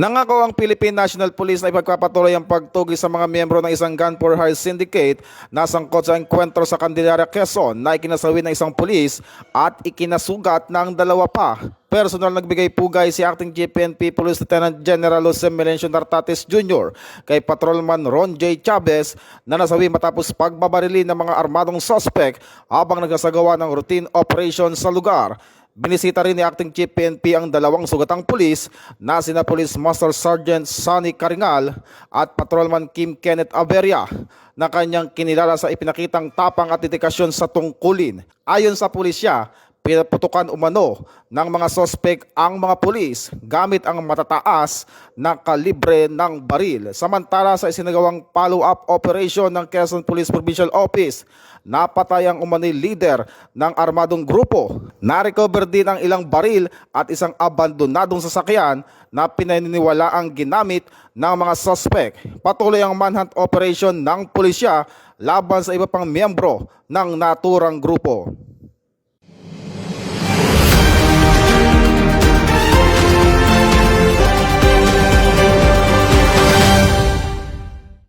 Nangako ang Philippine National Police na ipagpapatuloy ang pagtugi sa mga miyembro ng isang gun for hire syndicate na sangkot sa engkwentro sa Candelaria, Quezon na ikinasawi ng isang pulis at ikinasugat ng dalawa pa. Personal nagbigay pugay si Acting Chief PNP Police Lieutenant General Jose Melencio Nartates Jr. kay Patrolman Ron J. Chavez na nasawi matapos pagbabarili ng mga armadong suspect habang nagsasagawa ng routine operation sa lugar. Binisita rin ni Acting Chief PNP ang dalawang sugatang pulis na sina Police Master Sergeant Sonny Caringal at Patrolman Kim Kenneth Averia na kanyang kinilala sa ipinakitang tapang at dedikasyon sa tungkulin. Ayon sa pulisya, pinaputukan umano ng mga sospek ang mga pulis gamit ang matataas na kalibre ng baril. Samantala sa isinagawang follow-up operation ng Quezon Police Provincial Office, napatay ang umano'y leader ng armadong grupo. Na-recover din ang ilang baril at isang abandonadong sasakyan na pinaniniwala ang ginamit ng mga sospek. Patuloy ang manhunt operation ng pulisya laban sa iba pang miyembro ng naturang grupo.